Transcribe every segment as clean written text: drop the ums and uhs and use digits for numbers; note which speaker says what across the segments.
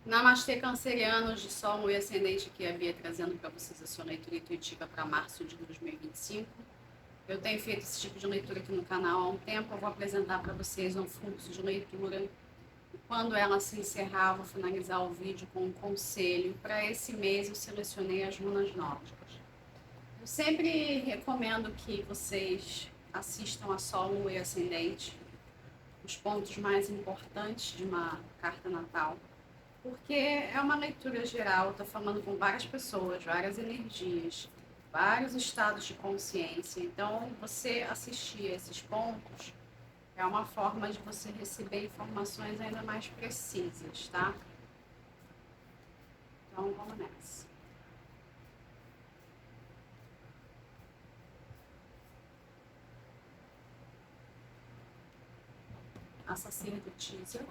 Speaker 1: Namastê, cancerianos de Sol, Lua e Ascendente, aqui é a Bia trazendo para vocês a sua leitura intuitiva para março de 2025. Eu tenho feito esse tipo de leitura aqui no canal há um tempo, eu vou apresentar para vocês um fluxo de leitura. E quando ela se encerrar, eu vou finalizar o vídeo com um conselho. Para esse mês eu selecionei as runas nórdicas. Eu sempre recomendo que vocês assistam a Sol, Lua e Ascendente, os pontos mais importantes de uma carta natal. Porque é uma leitura geral, estou falando com várias pessoas, várias energias, vários estados de consciência. Então, você assistir a esses pontos é uma forma de você receber informações ainda mais precisas, tá? Então, vamos nessa. A sacerdotisa.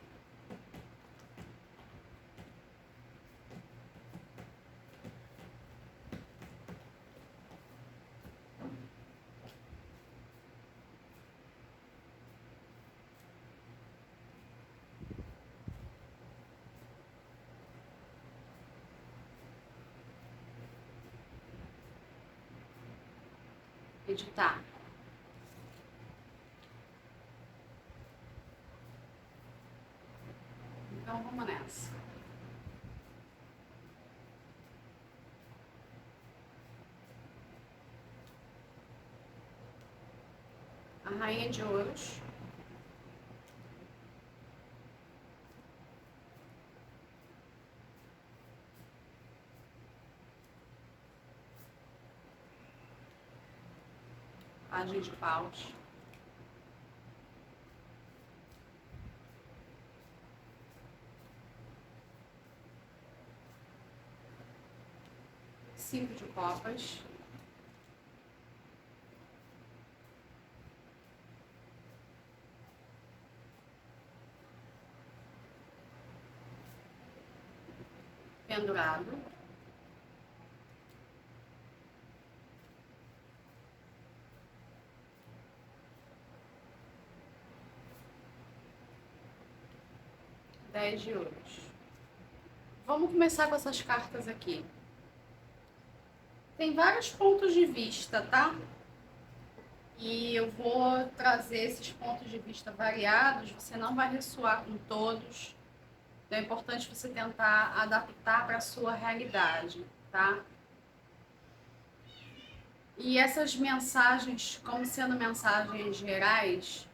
Speaker 1: Editar. Então, vamos nessa. A Rainha de Ouros. Pajem de Paus. Cinco de Copas. Pendurado. Dez de Ouros. Vamos começar com essas cartas aqui. Tem vários pontos de vista, tá? E eu vou trazer esses pontos de vista variados, você não vai ressoar com todos. Então é importante você tentar adaptar para a sua realidade, tá? E essas mensagens, como sendo mensagens gerais,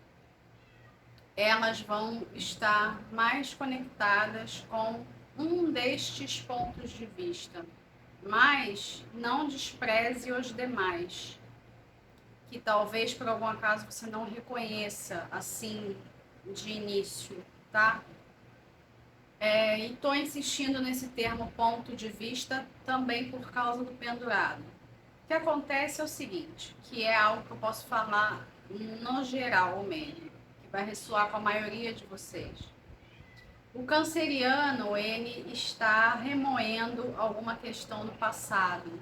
Speaker 1: elas vão estar mais conectadas com um destes pontos de vista. Mas não despreze os demais, que talvez por algum acaso você não reconheça assim de início, tá? E estou insistindo nesse termo ponto de vista também por causa do pendurado. O que acontece é o seguinte, que é algo que eu posso falar no geral mesmo, que vai ressoar com a maioria de vocês. O canceriano, ele está remoendo alguma questão do passado.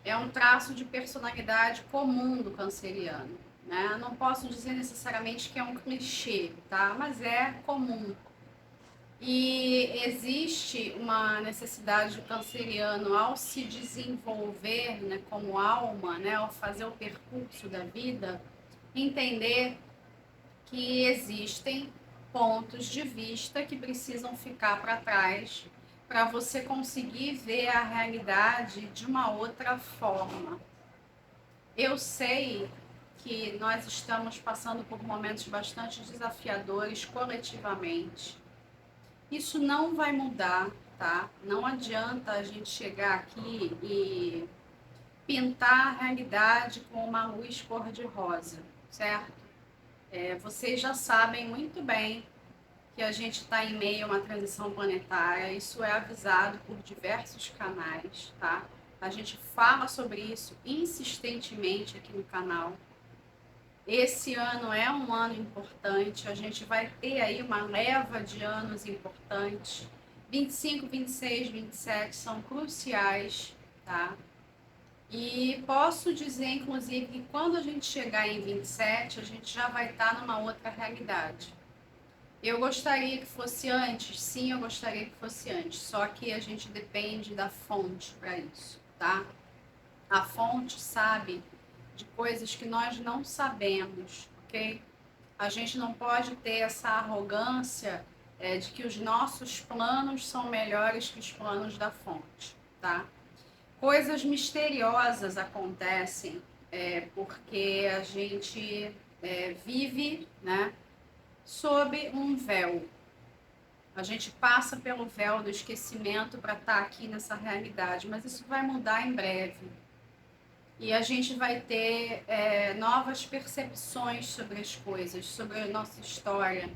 Speaker 1: É um traço de personalidade comum do canceriano, né? Não posso dizer necessariamente que é um clichê, tá? Mas é comum. E existe uma necessidade do canceriano, ao se desenvolver, né, como alma, né, ao fazer o percurso da vida, entender que existem pontos de vista que precisam ficar para trás para você conseguir ver a realidade de uma outra forma. Eu sei que nós estamos passando por momentos bastante desafiadores coletivamente. Isso não vai mudar, tá? Não adianta a gente chegar aqui e pintar a realidade com uma luz cor-de-rosa, certo? Vocês já sabem muito bem que a gente está em meio a uma transição planetária, isso é avisado por diversos canais, tá? A gente fala sobre isso insistentemente aqui no canal. Esse ano é um ano importante, a gente vai ter aí uma leva de anos importantes. 25, 26, 27 são cruciais, tá? E posso dizer, inclusive, que quando a gente chegar em 27, a gente já vai estar numa outra realidade. Eu gostaria que fosse antes, sim, eu gostaria que fosse antes, só que a gente depende da fonte para isso, tá? A fonte sabe de coisas que nós não sabemos, ok? A gente não pode ter essa arrogância de que os nossos planos são melhores que os planos da fonte, tá? Coisas misteriosas acontecem porque a gente vive, né, sob um véu. A gente passa pelo véu do esquecimento para estar aqui nessa realidade, mas isso vai mudar em breve. E a gente vai ter novas percepções sobre as coisas, sobre a nossa história,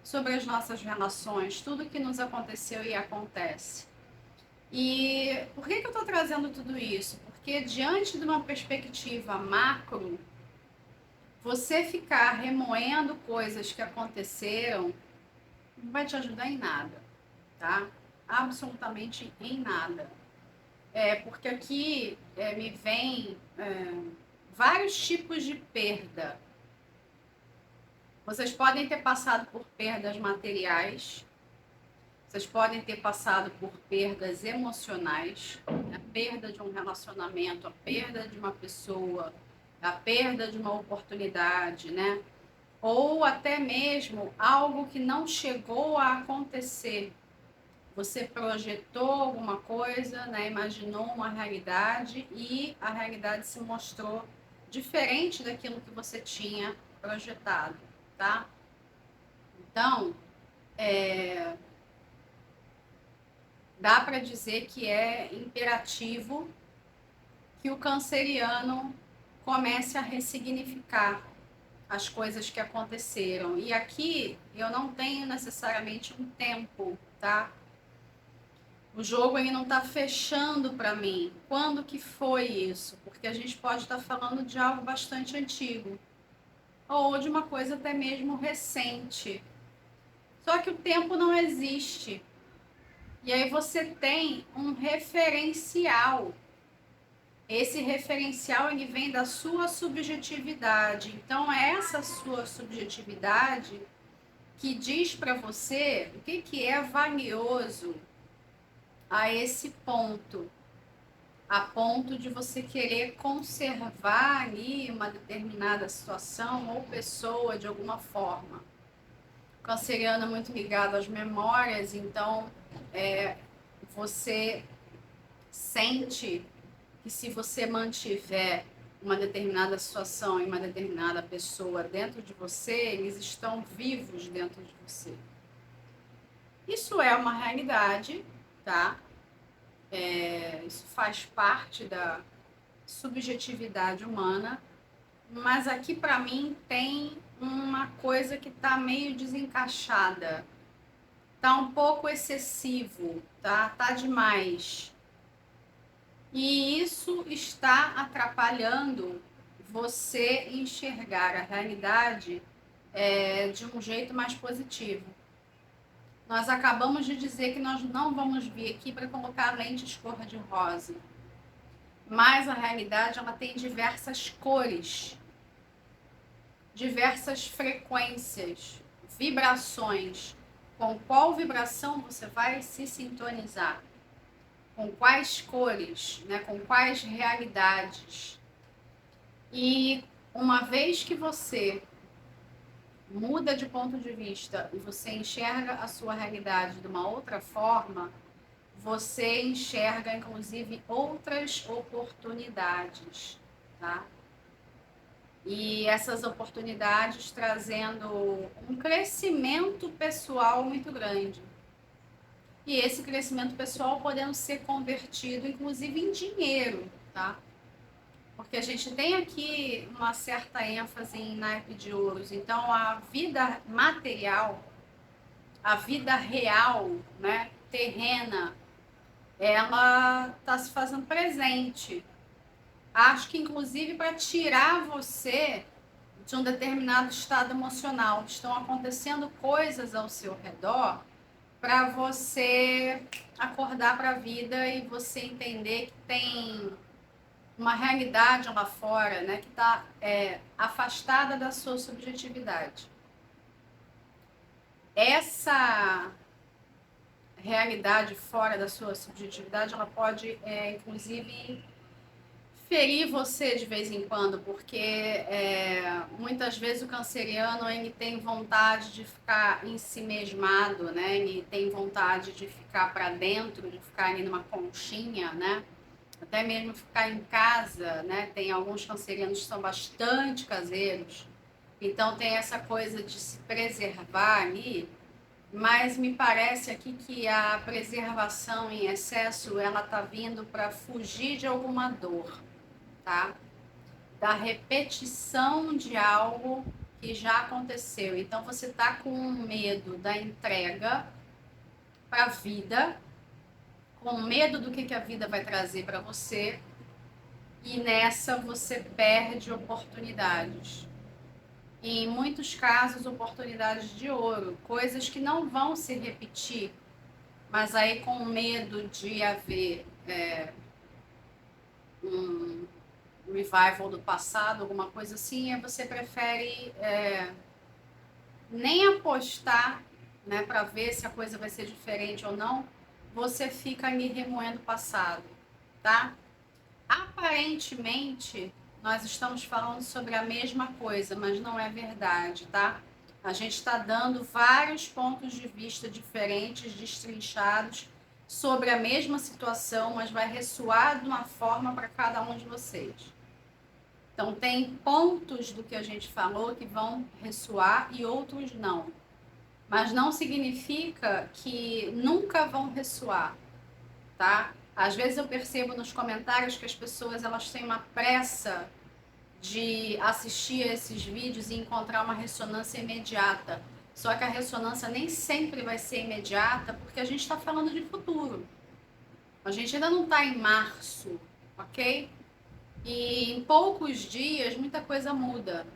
Speaker 1: sobre as nossas relações, tudo que nos aconteceu e acontece. E por que eu estou trazendo tudo isso? Porque diante de uma perspectiva macro, você ficar remoendo coisas que aconteceram não vai te ajudar em nada, tá? Absolutamente em nada. Porque aqui me vem vários tipos de perda. Vocês podem ter passado por perdas materiais, vocês podem ter passado por perdas emocionais, a perda de um relacionamento, a perda de uma pessoa, a perda de uma oportunidade, né? Ou até mesmo algo que não chegou a acontecer. Você projetou alguma coisa, né? Imaginou uma realidade e a realidade se mostrou diferente daquilo que você tinha projetado, tá? Então, dá para dizer que é imperativo que o canceriano comece a ressignificar as coisas que aconteceram. E aqui eu não tenho necessariamente um tempo, tá? O jogo aí não está fechando para mim. Quando que foi isso? Porque a gente pode estar falando de algo bastante antigo ou de uma coisa até mesmo recente. Só que o tempo não existe. E aí você tem um referencial. Esse referencial ele vem da sua subjetividade. Então é essa sua subjetividade que diz para você o que é valioso a esse ponto. A ponto de você querer conservar ali uma determinada situação ou pessoa de alguma forma. O canceriano é muito ligado às memórias, então você sente que se você mantiver uma determinada situação e uma determinada pessoa dentro de você, eles estão vivos dentro de você. Isso é uma realidade, tá? Isso faz parte da subjetividade humana, mas aqui para mim tem uma coisa que tá meio desencaixada, tá um pouco excessivo, tá demais. E isso está atrapalhando você enxergar a realidade de um jeito mais positivo. Nós acabamos de dizer que nós não vamos vir aqui para colocar lentes cor-de-rosa, mas a realidade ela tem diversas cores, diversas frequências, vibrações. Com qual vibração você vai se sintonizar? Com quais cores, né? Com quais realidades? E uma vez que você muda de ponto de vista e você enxerga a sua realidade de uma outra forma, você enxerga inclusive outras oportunidades, tá? E essas oportunidades trazendo um crescimento pessoal muito grande. E esse crescimento pessoal podendo ser convertido inclusive em dinheiro, tá? Porque a gente tem aqui uma certa ênfase em naipe de ouros. Então, a vida material, a vida real, né, terrena, ela está se fazendo presente. Acho que, inclusive, para tirar você de um determinado estado emocional. Estão acontecendo coisas ao seu redor para você acordar para a vida e você entender que tem uma realidade lá fora, né, que está afastada da sua subjetividade. essa realidade fora da sua subjetividade, ela pode, inclusive, ferir você de vez em quando, porque muitas vezes o canceriano ele tem vontade de ficar ensimesmado, né? Ele tem vontade de ficar para dentro, de ficar ali numa conchinha, né? Até mesmo ficar em casa, né? Tem alguns cancerianos que são bastante caseiros, então tem essa coisa de se preservar ali, mas me parece aqui que a preservação em excesso, ela tá vindo para fugir de alguma dor, tá? Da repetição de algo que já aconteceu. Então você tá com medo da entrega para a vida, com medo do que a vida vai trazer para você, e nessa você perde oportunidades. E em muitos casos, oportunidades de ouro, coisas que não vão se repetir, mas aí com medo de haver um revival do passado, alguma coisa assim, você prefere nem apostar, né, para ver se a coisa vai ser diferente ou não, você fica ali remoendo o passado, tá? Aparentemente, nós estamos falando sobre a mesma coisa, mas não é verdade, tá? A gente está dando vários pontos de vista diferentes, destrinchados, sobre a mesma situação, mas vai ressoar de uma forma para cada um de vocês. Então, tem pontos do que a gente falou que vão ressoar e outros não. Mas não significa que nunca vão ressoar, tá? Às vezes eu percebo nos comentários que as pessoas elas têm uma pressa de assistir esses vídeos e encontrar uma ressonância imediata. Só que a ressonância nem sempre vai ser imediata, porque a gente está falando de futuro. A gente ainda não está em março, ok? E em poucos dias muita coisa muda.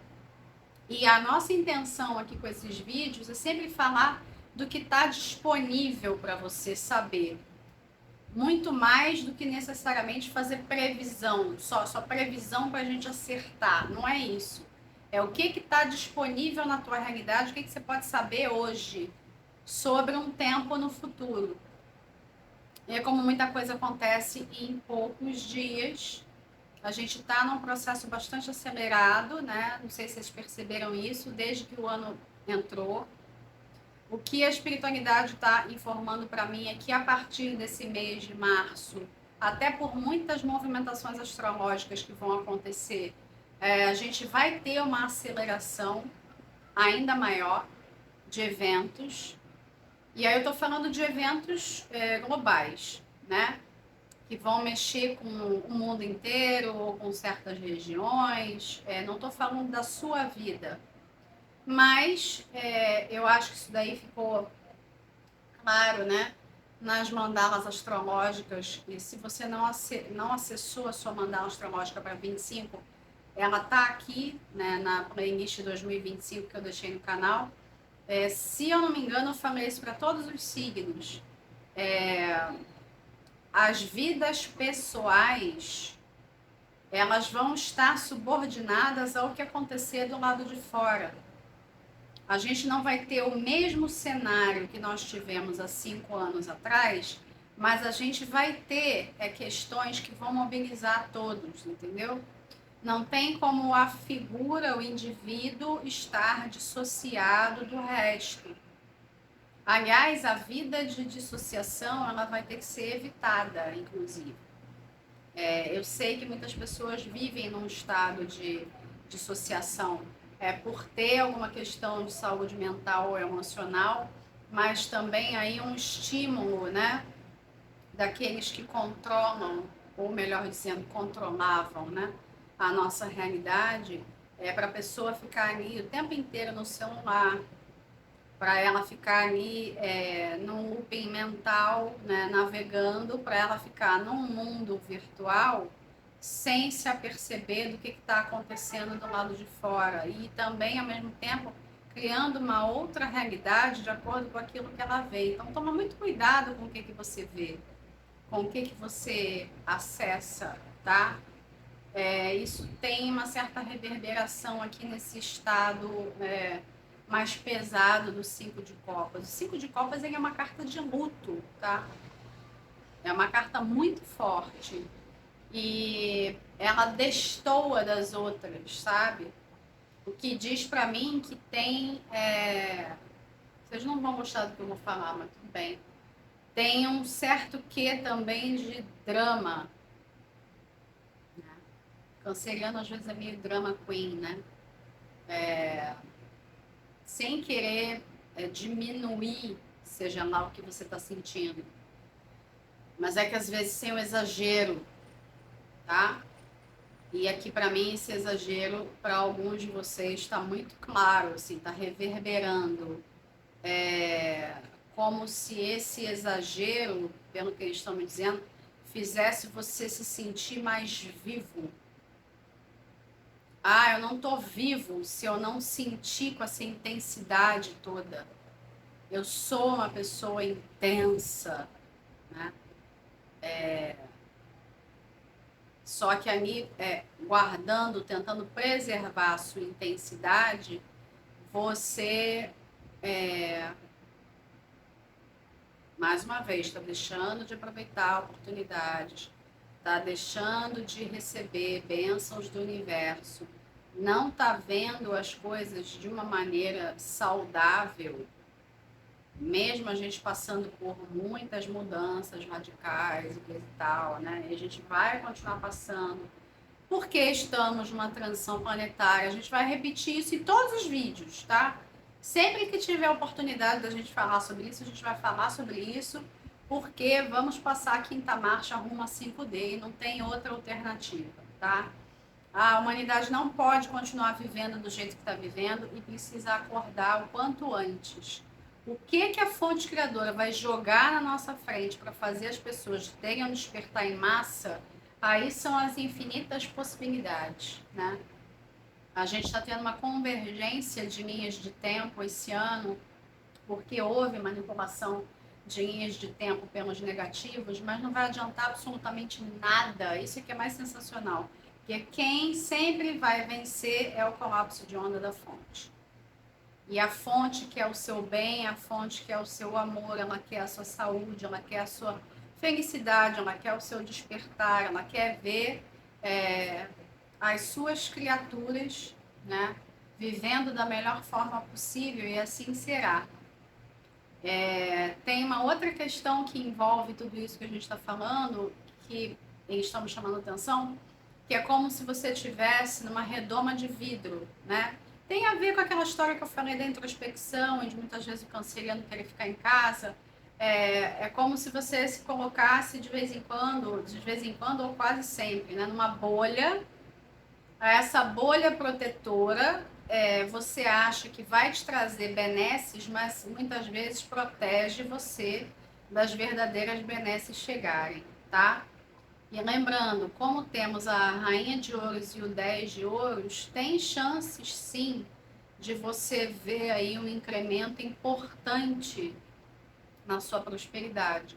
Speaker 1: E a nossa intenção aqui com esses vídeos é sempre falar do que está disponível para você saber. Muito mais do que necessariamente fazer previsão, só previsão para a gente acertar. Não é isso. É o que está disponível na tua realidade, o que você pode saber hoje sobre um tempo no futuro. E é como muita coisa acontece em poucos dias. A gente está num processo bastante acelerado, né? Não sei se vocês perceberam isso, desde que o ano entrou. O que a espiritualidade está informando para mim é que a partir desse mês de março, até por muitas movimentações astrológicas que vão acontecer, a gente vai ter uma aceleração ainda maior de eventos. E aí eu estou falando de eventos globais, né? Que vão mexer com o mundo inteiro ou com certas regiões. Não estou falando da sua vida, mas eu acho que isso daí ficou claro, né? Nas mandalas astrológicas. E se você não acessou a sua mandala astrológica para 25, ela tá aqui, né, na playlist 2025 que eu deixei no canal. Se eu não me engano, eu falei isso para todos os signos. As vidas pessoais, elas vão estar subordinadas ao que acontecer do lado de fora. A gente não vai ter o mesmo cenário que nós tivemos há 5 anos atrás, mas a gente vai ter questões que vão mobilizar todos, entendeu? Não tem como a figura, o indivíduo, estar dissociado do resto. Aliás, a vida de dissociação, ela vai ter que ser evitada, inclusive. Eu sei que muitas pessoas vivem num estado de dissociação por ter alguma questão de saúde mental ou emocional, mas também aí um estímulo, né, daqueles que controlam, ou melhor dizendo, controlavam, né, a nossa realidade, para a pessoa ficar ali o tempo inteiro no celular, para ela ficar ali num looping mental, né, navegando, para ela ficar num mundo virtual sem se aperceber do que está acontecendo do lado de fora e também, ao mesmo tempo, criando uma outra realidade de acordo com aquilo que ela vê. Então, toma muito cuidado com o que você vê, com o que você acessa, tá? Isso tem uma certa reverberação aqui nesse estado mais pesado do 5 de copas. O 5 de copas ele é uma carta de luto, tá? É uma carta muito forte. E ela destoa das outras, sabe? O que diz pra mim que tem... Vocês não vão gostar do que eu vou falar, mas tudo bem. Tem um certo quê também de drama. Né? Canceriano às vezes é meio drama queen, né? Sem querer diminuir, seja lá o que você está sentindo. Mas é que às vezes sem o exagero, tá? E aqui para mim esse exagero para alguns de vocês está muito claro, assim, está reverberando. Como se esse exagero, pelo que eles estão me dizendo, fizesse você se sentir mais vivo. Ah, eu não tô vivo se eu não sentir com essa intensidade toda. Eu sou uma pessoa intensa, né? Só que ali, guardando, tentando preservar a sua intensidade, você, mais uma vez, está deixando de aproveitar oportunidades, está deixando de receber bênçãos do universo, não está vendo as coisas de uma maneira saudável, mesmo a gente passando por muitas mudanças radicais e coisa e tal, né? E a gente vai continuar passando, porque estamos numa transição planetária. A gente vai repetir isso em todos os vídeos, tá? Sempre que tiver oportunidade da gente falar sobre isso, a gente vai falar sobre isso, porque vamos passar a quinta marcha rumo a 5D e não tem outra alternativa, tá? A humanidade não pode continuar vivendo do jeito que está vivendo e precisa acordar o quanto antes. O que a fonte criadora vai jogar na nossa frente para fazer as pessoas terem um despertar em massa, aí são as infinitas possibilidades, né? A gente está tendo uma convergência de linhas de tempo esse ano, porque houve manipulação de linhas de tempo pelos negativos, mas não vai adiantar absolutamente nada. Isso é que é mais sensacional. Porque quem sempre vai vencer é o colapso de onda da fonte. E a fonte quer o seu bem, a fonte quer o seu amor, ela quer a sua saúde, ela quer a sua felicidade, ela quer o seu despertar, ela quer ver as suas criaturas, né, vivendo da melhor forma possível, e assim será. Tem uma outra questão que envolve tudo isso que a gente está falando, que eles estão me chamando a atenção, que é como se você estivesse numa redoma de vidro, né? Tem a ver com aquela história que eu falei da introspecção, e de muitas vezes o canceriano querer ficar em casa. É como se você se colocasse de vez em quando ou quase sempre, né, numa bolha. Essa bolha protetora, você acha que vai te trazer benesses, mas muitas vezes protege você das verdadeiras benesses chegarem, tá? E lembrando, como temos a Rainha de Ouros e o 10 de Ouros, tem chances sim de você ver aí um incremento importante na sua prosperidade.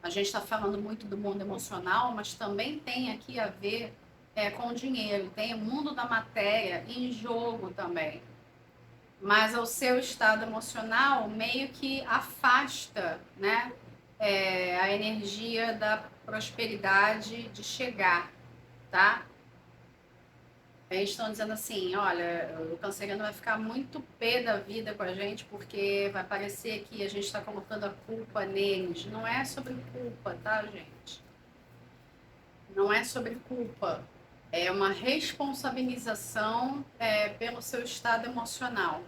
Speaker 1: A gente está falando muito do mundo emocional, mas também tem aqui a ver com o dinheiro, tem o mundo da matéria em jogo também. Mas o seu estado emocional meio que afasta, né, a energia da prosperidade de chegar, tá? Eles estão dizendo assim, olha, o canceriano vai ficar muito pé da vida com a gente, porque vai parecer que a gente está colocando a culpa neles. Não é sobre culpa, tá, gente? Não é sobre culpa. É uma responsabilização pelo seu estado emocional.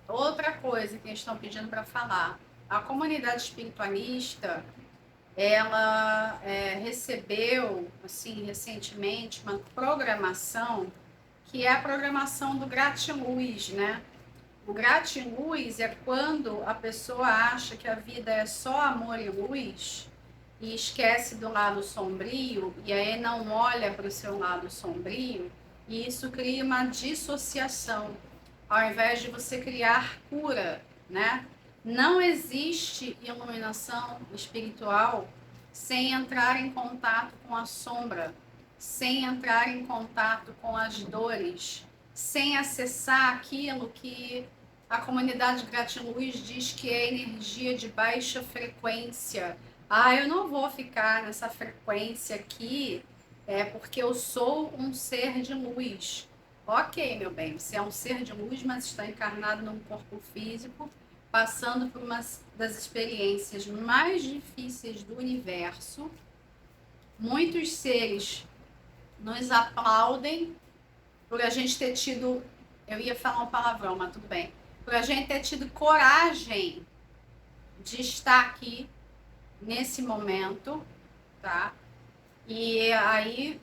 Speaker 1: Outra coisa que eles estão pedindo para falar, a comunidade espiritualista, ela recebeu, assim, recentemente, uma programação que é a programação do gratiluz, né? O gratiluz é quando a pessoa acha que a vida é só amor e luz e esquece do lado sombrio, e aí não olha para o seu lado sombrio, e isso cria uma dissociação, ao invés de você criar cura, né? Não existe iluminação espiritual sem entrar em contato com a sombra, sem entrar em contato com as dores, sem acessar aquilo que A comunidade Gratiluz diz que é energia de baixa frequência. Ah, eu não vou ficar nessa frequência aqui, porque eu sou um ser de luz. Ok, meu bem, você é um ser de luz, mas está encarnado num corpo físico, passando por uma das experiências mais difíceis do universo. Muitos seres nos aplaudem por a gente ter tido, eu ia falar um palavrão, mas tudo bem, por a gente ter tido coragem de estar aqui nesse momento, tá? E aí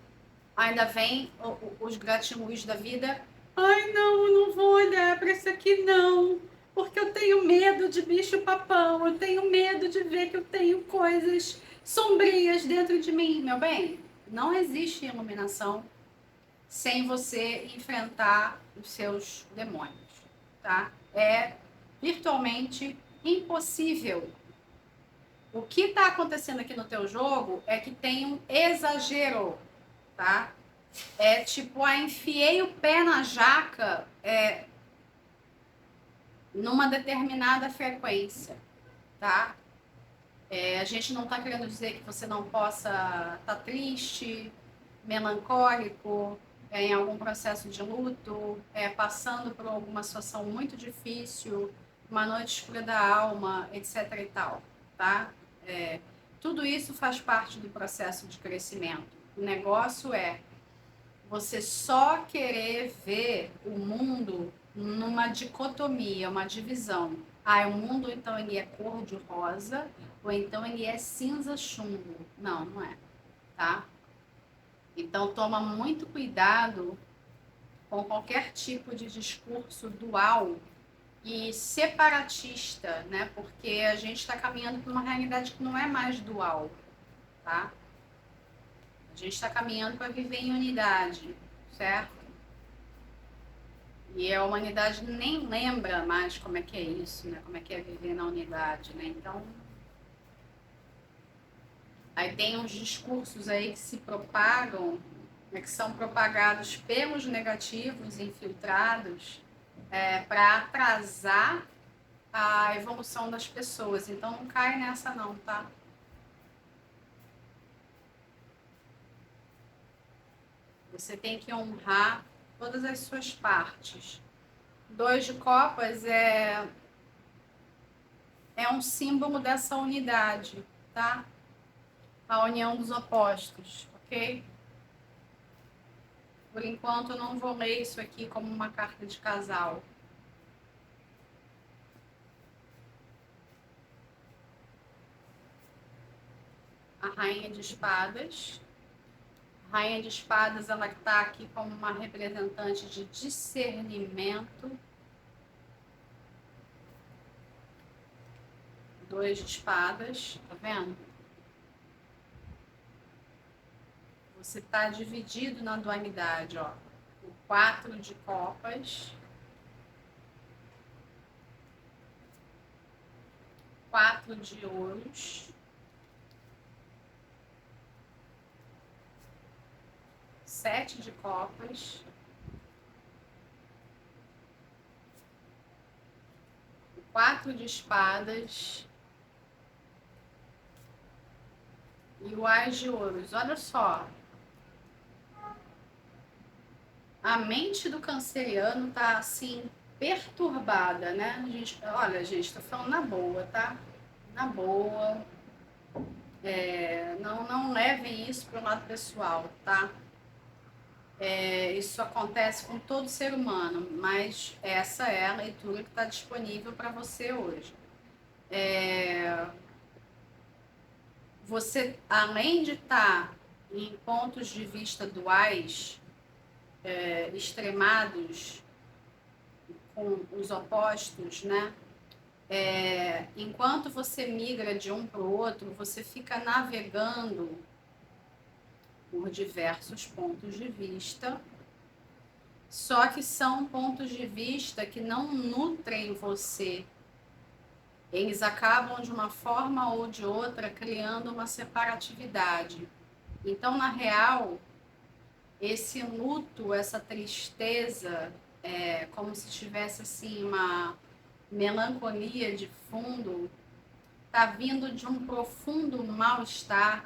Speaker 1: ainda vem os gratiluz da vida. Ai, não, eu não vou olhar para isso aqui, não. Porque eu tenho medo de bicho-papão. Eu tenho medo de ver que eu tenho coisas sombrias dentro de mim. Meu bem, não existe iluminação sem você enfrentar os seus demônios, tá? É virtualmente impossível. O que está acontecendo aqui no teu jogo é que tem um exagero, tá? É tipo, enfiei o pé na jaca numa determinada frequência, tá? A gente não está querendo dizer que você não possa estar triste, melancólico, em algum processo de luto, passando por alguma situação muito difícil, uma noite escura da alma, etc e tal, tá? Tudo isso faz parte do processo de crescimento. O negócio é você só querer ver o mundo numa dicotomia, uma divisão. O mundo então ele é cor de rosa ou então ele é cinza chumbo. Não, não é, tá? Então toma muito cuidado com qualquer tipo de discurso dual e separatista, né? Porque a gente está caminhando para uma realidade que não é mais dual, tá? A gente está caminhando para viver em unidade, certo? E a humanidade nem lembra mais como é que é isso, né? Como é que é viver na unidade, né? Então, aí tem uns discursos aí que se propagam, né, que são propagados pelos negativos infiltrados para atrasar a evolução das pessoas. Então, não cai nessa não, tá? Você tem que honrar todas as suas partes. 2 de copas é um símbolo dessa unidade, tá? A união dos opostos, ok? Por enquanto, eu não vou ler isso aqui como uma carta de casal. A Rainha de Espadas. A Rainha de Espadas, ela está aqui como uma representante de discernimento. 2 de espadas, tá vendo? Você está dividido na dualidade, ó. O 4 de copas. 4 de ouros. 7 de copas. O 4 de espadas. E o Ás de ouros. Olha só. A mente do canceriano tá assim perturbada, né? Olha, gente, tô falando na boa, tá? Na boa. Não levem isso para o lado pessoal, tá? Isso acontece com todo ser humano, mas essa é a leitura que está disponível para você hoje. Você, além de estar em pontos de vista duais, extremados, com os opostos, né? Enquanto você migra de um para o outro, você fica navegando por diversos pontos de vista, só que são pontos de vista que não nutrem você. Eles acabam de uma forma ou de outra criando uma separatividade. Então, na real, esse luto, essa tristeza, é como se tivesse assim melancolia de fundo, está vindo de um profundo mal-estar,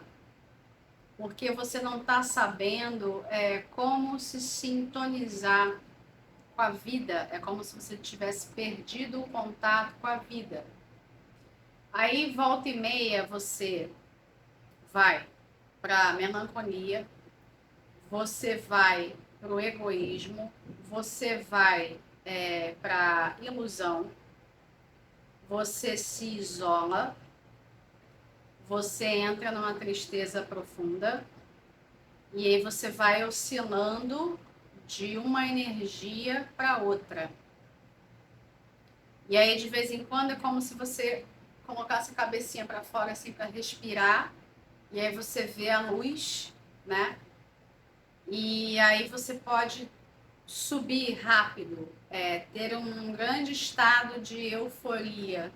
Speaker 1: porque você não está sabendo como se sintonizar com a vida, é como se você tivesse perdido o contato com a vida. Aí, volta e meia, você vai para a melancolia, você vai para o egoísmo, você vai para a ilusão, você se isola, você entra numa tristeza profunda e aí você vai oscilando de uma energia para outra. E aí, de vez em quando, é como se você colocasse a cabecinha para fora, assim, para respirar. E aí você vê a luz, né? E aí você pode subir rápido, ter um grande estado de euforia.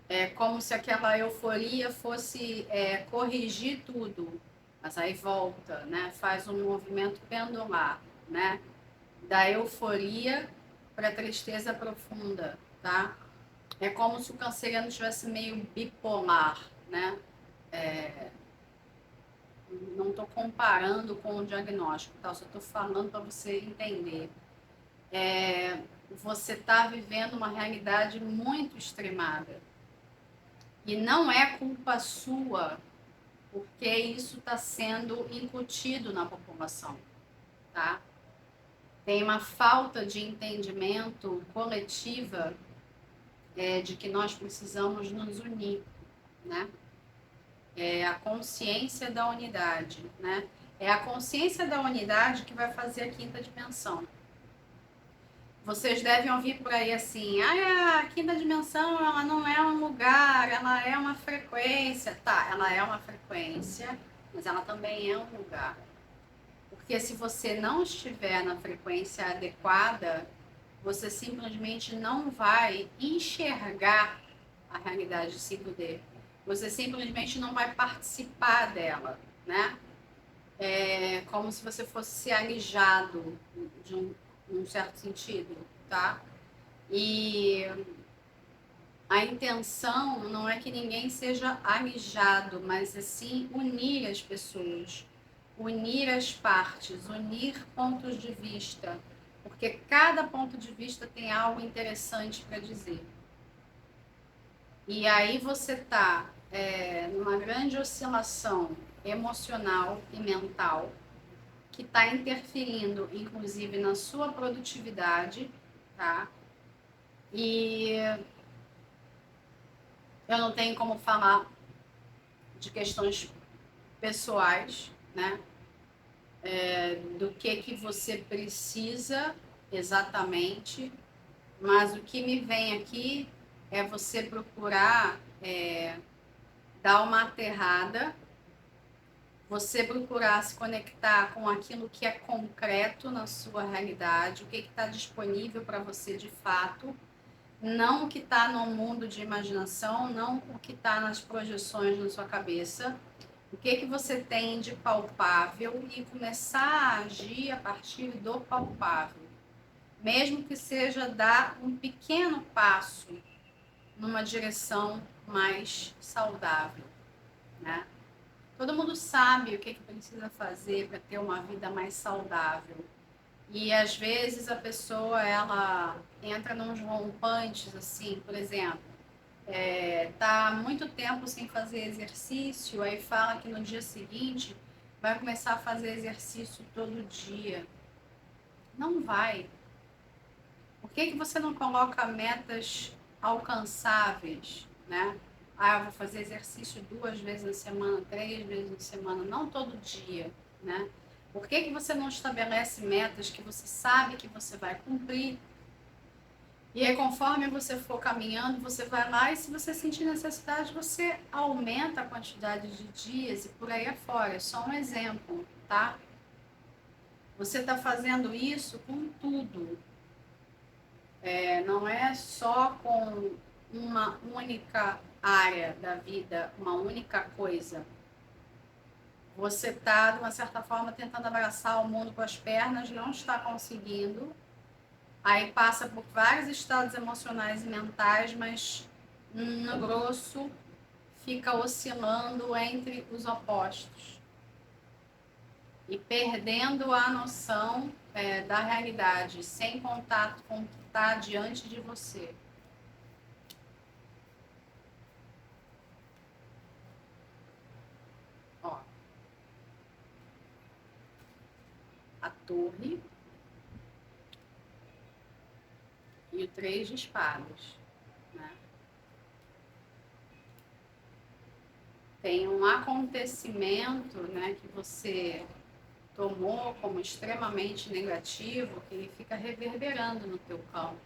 Speaker 1: É como se aquela euforia fosse corrigir tudo. Mas aí volta, né? Faz um movimento pendular, né? Da euforia para a tristeza profunda, tá? É como se o canceriano estivesse meio bipolar, né? Não estou comparando com o diagnóstico, tá? Só estou falando para você entender. Você está vivendo uma realidade muito extremada. E não é culpa sua, porque isso está sendo incutido na população, tá? Tem uma falta de entendimento coletiva de que nós precisamos nos unir, né? É a consciência da unidade, né? É a consciência da unidade que vai fazer a quinta dimensão. Vocês devem ouvir por aí assim, a quinta dimensão, ela não é um lugar, ela é uma frequência. Tá, ela é uma frequência, mas ela também é um lugar. Porque se você não estiver na frequência adequada, você simplesmente não vai enxergar a realidade 5D. Você simplesmente não vai participar dela, né? É como se você fosse alijado de um certo sentido, tá? E a intenção não é que ninguém seja alijado, mas assim unir as pessoas, unir as partes, unir pontos de vista, porque cada ponto de vista tem algo interessante para dizer. E aí você está numa grande oscilação emocional e mental que está interferindo, inclusive, na sua produtividade, tá? E eu não tenho como falar de questões pessoais, né? Do que você precisa exatamente, mas o que me vem aqui é você procurar dar uma aterrada, você procurar se conectar com aquilo que é concreto na sua realidade, o que está disponível para você de fato, não o que está no mundo de imaginação, não o que está nas projeções na sua cabeça, o que você tem de palpável e começar a agir a partir do palpável, mesmo que seja dar um pequeno passo numa direção mais saudável, né? Todo mundo sabe o que precisa fazer para ter uma vida mais saudável. E às vezes a pessoa ela entra nos rompantes, assim, por exemplo, tá muito tempo sem fazer exercício, aí fala que no dia seguinte vai começar a fazer exercício todo dia. Não vai. Por que você não coloca metas alcançáveis, né? Eu vou fazer exercício 2 vezes na semana, 3 vezes na semana, não todo dia, né? Por que você não estabelece metas que você sabe que você vai cumprir? E aí, conforme você for caminhando, você vai lá e se você sentir necessidade, você aumenta a quantidade de dias e por aí afora. É só um exemplo, tá? Você está fazendo isso com tudo. Não é só com uma única área da vida, uma única coisa. Você está, de uma certa forma, tentando abraçar o mundo com as pernas, não está conseguindo. Aí passa por vários estados emocionais e mentais, mas no grosso fica oscilando entre os opostos e perdendo a noção da realidade, sem contato com o que está diante de você. Ó, a torre e o 3 de espadas, né? Tem um acontecimento, né, que você tomou como extremamente negativo, que ele fica reverberando no teu campo.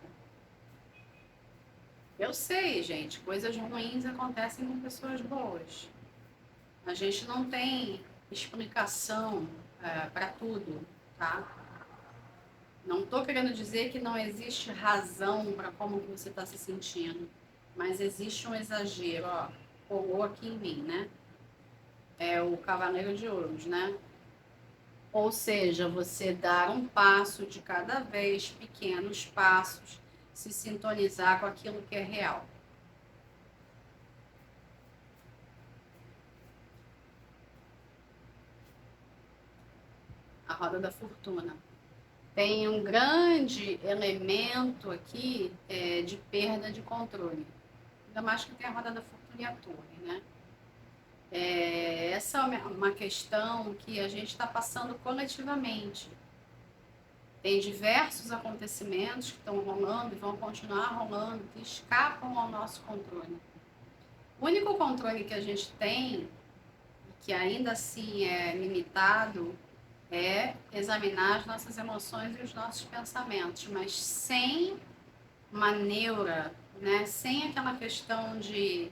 Speaker 1: Eu sei, gente, coisas ruins acontecem com pessoas boas. A gente não tem explicação para tudo, tá? Não estou querendo dizer que não existe razão para como você está se sentindo, mas existe um exagero, ó, colou aqui em mim, né? É o Cavaleiro de Ouros, né? Ou seja, você dar um passo de cada vez, pequenos passos, se sintonizar com aquilo que é real. A roda da fortuna. Tem um grande elemento aqui de perda de controle. Ainda mais que tem a roda da fortuna e a torre, né? Essa é uma questão que a gente está passando coletivamente. Tem diversos acontecimentos que estão rolando e vão continuar rolando, que escapam ao nosso controle. O único controle que a gente tem, que ainda assim é limitado, é examinar as nossas emoções e os nossos pensamentos, mas sem uma neura, né? Sem aquela questão de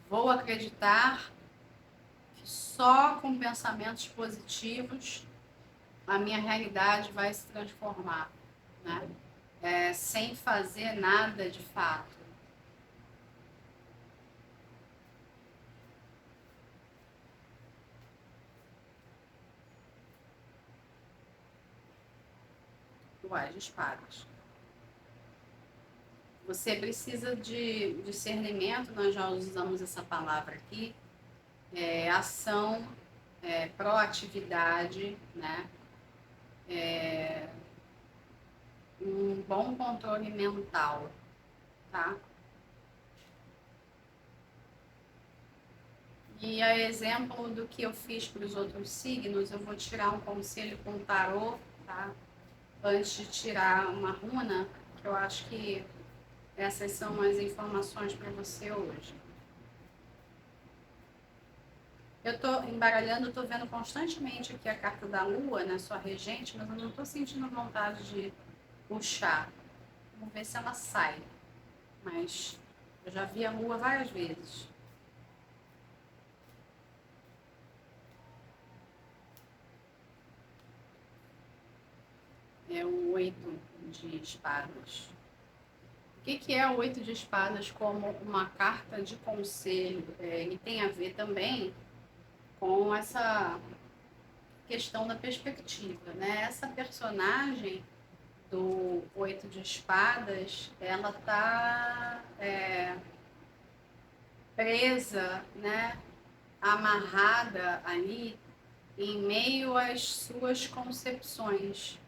Speaker 1: vou acreditar que só com pensamentos positivos a minha realidade vai se transformar, né? Sem fazer nada de fato. O As de Espadas. Você precisa de discernimento, nós já usamos essa palavra aqui, ação, proatividade, né? Um bom controle mental, tá? E a exemplo do que eu fiz para os outros signos, eu vou tirar um conselho com o tarô, tá? Antes de tirar uma runa, que eu acho que essas são as informações para você hoje. Eu estou embaralhando, estou vendo constantemente aqui a carta da Lua, né, sua regente, mas eu não estou sentindo vontade de puxar. Vamos ver se ela sai. Mas eu já vi a Lua várias vezes. É o 8 de espadas. O que é o 8 de espadas como uma carta de conselho? E tem a ver também com essa questão da perspectiva, né? Essa personagem do 8 de espadas, ela tá presa, né? Amarrada ali em meio às suas concepções.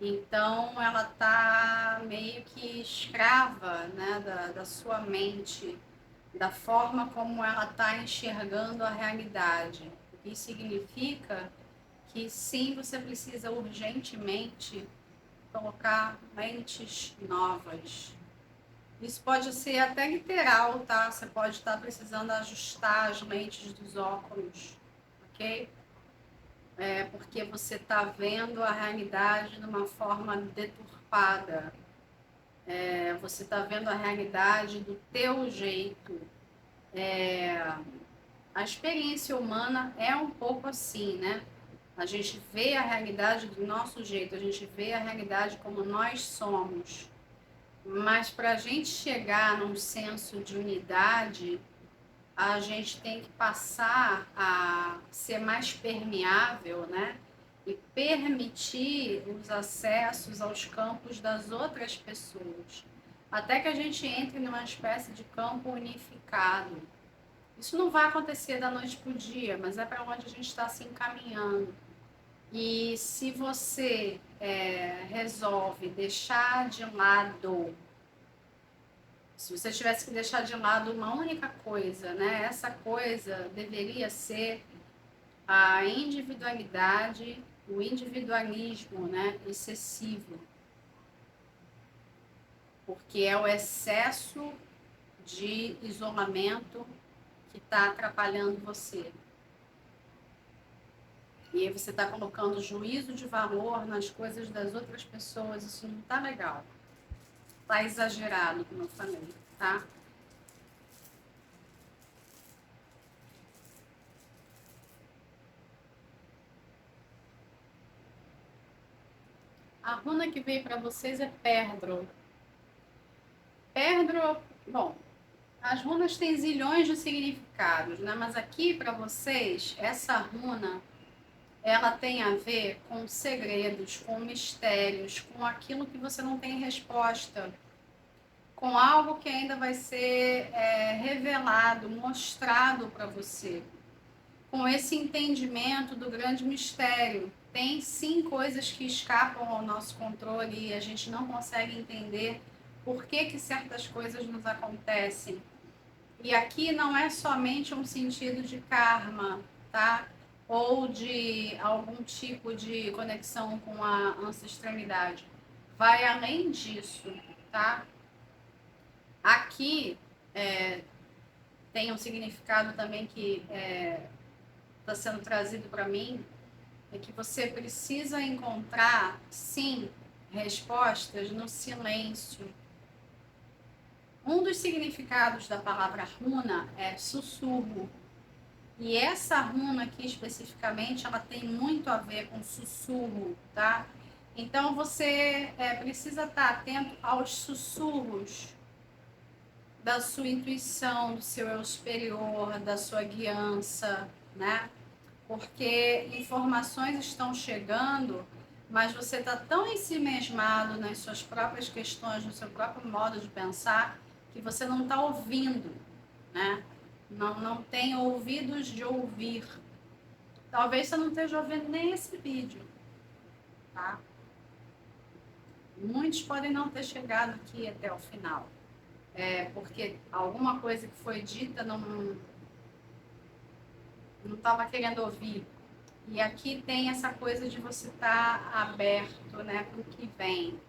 Speaker 1: Então, ela tá meio que escrava, né, da sua mente, da forma como ela está enxergando a realidade. O que significa que sim, você precisa urgentemente colocar lentes novas. Isso pode ser até literal, tá? Você pode estar precisando ajustar as lentes dos óculos, ok? Porque você está vendo a realidade de uma forma deturpada. Você está vendo a realidade do teu jeito. A experiência humana é um pouco assim, né? A gente vê a realidade do nosso jeito, a gente vê a realidade como nós somos. Mas para a gente chegar num senso de unidade, a gente tem que passar a ser mais permeável, né? e permitir os acessos aos campos das outras pessoas, até que a gente entre numa espécie de campo unificado. Isso não vai acontecer da noite para o dia, mas é para onde a gente está se encaminhando. E se você resolve deixar de lado, se você tivesse que deixar de lado uma única coisa, né? Essa coisa deveria ser a individualidade, o individualismo, né? Excessivo, porque é o excesso de isolamento que está atrapalhando você. E aí você está colocando juízo de valor nas coisas das outras pessoas, isso não está legal. Está exagerado, como eu falei, tá? A runa que veio para vocês é Perdro. Perdro, bom, as runas têm zilhões de significados, né? Mas aqui para vocês, essa runa, ela tem a ver com segredos, com mistérios, com aquilo que você não tem resposta, com algo que ainda vai ser revelado, mostrado para você, com esse entendimento do grande mistério. Tem sim coisas que escapam ao nosso controle e a gente não consegue entender por que certas coisas nos acontecem. E aqui não é somente um sentido de karma, tá? Ou de algum tipo de conexão com a ancestralidade. Vai além disso, tá? Aqui tem um significado também que está sendo trazido para mim, é que você precisa encontrar, sim, respostas no silêncio. Um dos significados da palavra runa é sussurro. E essa runa aqui especificamente, ela tem muito a ver com sussurro, tá? Então você precisa estar atento aos sussurros da sua intuição, do seu eu superior, da sua guiança, né? Porque informações estão chegando, mas você está tão ensimesmado nas suas próprias questões, no seu próprio modo de pensar, que você não está ouvindo, né? Não tem ouvidos de ouvir. Talvez você não esteja ouvindo nem esse vídeo, tá? Muitos podem não ter chegado aqui até o final, porque alguma coisa que foi dita não estava querendo ouvir. E aqui tem essa coisa de você estar aberto, né, para o que vem.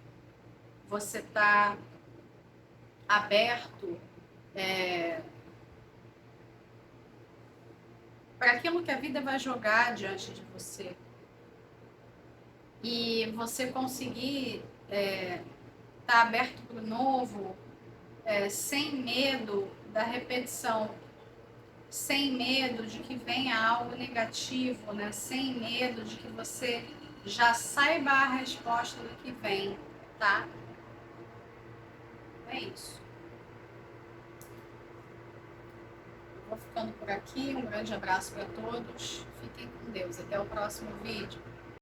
Speaker 1: Você está aberto para aquilo que a vida vai jogar diante de você. E você conseguir estar aberto para o novo, sem medo da repetição, sem medo de que venha algo negativo, né? Sem medo de que você já saiba a resposta do que vem, tá? É isso. Eu vou ficando por aqui. Um grande abraço para todos. Fiquem com Deus. Até o próximo vídeo.